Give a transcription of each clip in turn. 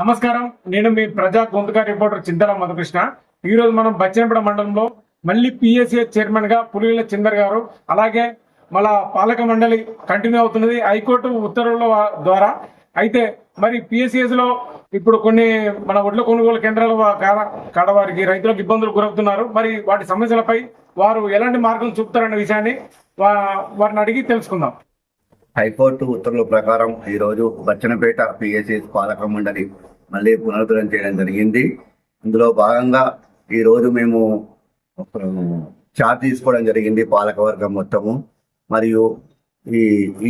నమస్కారం, నేను మీ ప్రజా గొంతుక రిపోర్టర్ చింతల మధుకృష్ణ. ఈ రోజు మనం బచ్చనపేట మండలంలో మళ్ళీ పిఎస్సిఎస్ చైర్మన్ గా పులివెల చందర్ గారు, అలాగే మన పాలక మండలి కంటిన్యూ అవుతున్నది హైకోర్టు ఉత్తర్వుల ద్వారా. అయితే మరి పిఎస్సిఎస్ లో ఇప్పుడు కొన్ని మన ఒడ్ల కొనుగోలు కేంద్రాల కాడవారికి రైతులకు ఇబ్బందులు గురవుతున్నారు. మరి వాటి సమస్యలపై వారు ఎలాంటి మార్గం చూపుతారనే విషయాన్ని వారిని అడిగి తెలుసుకుందాం. హైకోర్టు ఉత్తర్వుల ప్రకారం ఈరోజు బచ్చనపేట పిఎస్సిఎస్ పాలక మండలి మళ్ళీ పునరుద్ధరణ చేయడం జరిగింది. ఇందులో భాగంగా ఈరోజు మేము చార్జ్ తీసుకోవడం జరిగింది పాలకవర్గం మొత్తము. మరియు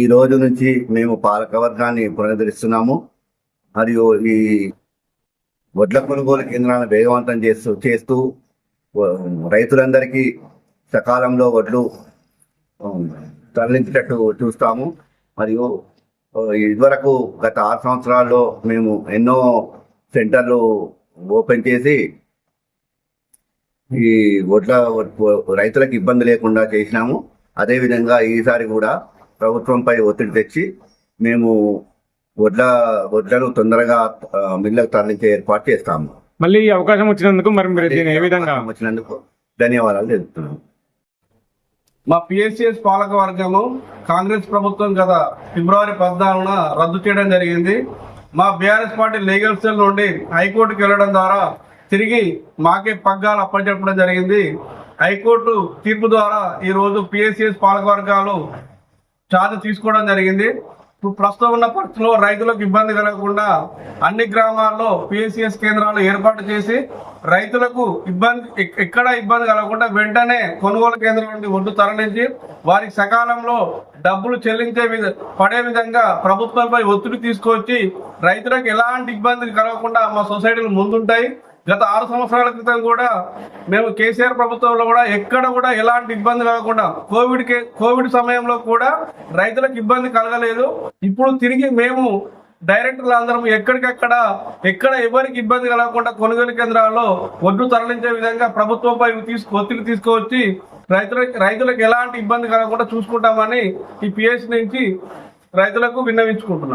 ఈ రోజు నుంచి మేము పాలకవర్గాన్ని పునరుద్ధరిస్తున్నాము. మరియు ఈ వడ్ల కొనుగోలు కేంద్రాలను వేగవంతం చేస్తూ రైతులందరికీ సకాలంలో వడ్లు తరలించేటట్టు చూస్తాము. మరియు ఇదివరకు గత 6 సంవత్సరాల్లో మేము ఎన్నో సెంటర్లు ఓపెన్ చేసి ఈ రైతులకు ఇబ్బంది లేకుండా చేసినాము. అదేవిధంగా ఈసారి కూడా ప్రభుత్వంపై ఒత్తిడి తెచ్చి మేము వడ్లను తొందరగా మిల్లుకు తరలించే ఏర్పాటు చేస్తాము. మళ్ళీ అవకాశం వచ్చినందుకు వచ్చినందుకు ధన్యవాదాలు తెలుపుతున్నాము. మా పిఎస్సిఎస్ పాలక వర్గము కాంగ్రెస్ ప్రభుత్వం గత ఫిబ్రవరి 14న రద్దు చేయడం జరిగింది. మా బీఆర్ఎస్ పార్టీ లీగల్ సెల్ నుండి హైకోర్టుకు వెళ్లడం ద్వారా తిరిగి మాకే పగ్గాలు అప్పచెప్పడం జరిగింది. హైకోర్టు తీర్పు ద్వారా ఈరోజు పిఎస్సిఎస్ పాలక వర్గాలు ఛార్జ్ తీసుకోవడం జరిగింది. ప్రస్తుతం ఉన్న పరిస్థితుల్లో రైతులకు ఇబ్బంది కలగకుండా అన్ని గ్రామాల్లో పిఎస్సిఎస్ కేంద్రాలు ఏర్పాటు చేసి రైతులకు ఎక్కడ ఇబ్బంది కలగకుండా వెంటనే కొనుగోలు కేంద్రం నుండి ఒడ్డు తరలించి వారికి సకాలంలో డబ్బులు పడే విధంగా ప్రభుత్వంపై ఒత్తిడి తీసుకొచ్చి రైతులకు ఎలాంటి ఇబ్బంది కలగకుండా మా సొసైటీలు ముందుంటాయి. గత 6 సంవత్సరాల క్రితం కూడా మేము కేసీఆర్ ప్రభుత్వంలో కూడా ఎక్కడ కూడా ఎలాంటి ఇబ్బంది కలగకుండా కోవిడ్ సమయంలో కూడా రైతులకు ఇబ్బంది కలగలేదు. ఇప్పుడు తిరిగి మేము డైరెక్టర్లు అందరం ఎక్కడ ఎవరికి ఇబ్బంది కలగకుండా కొనుగోలు కేంద్రాల్లో ఒడ్డు తరలించే విధంగా ప్రభుత్వంపై ఒత్తిడి తీసుకువచ్చి రైతులకు ఎలాంటి ఇబ్బంది కలగకుండా చూసుకుంటామని ఈ పిఎస్ నుంచి రైతులకు విన్నవించుకుంటున్నాం.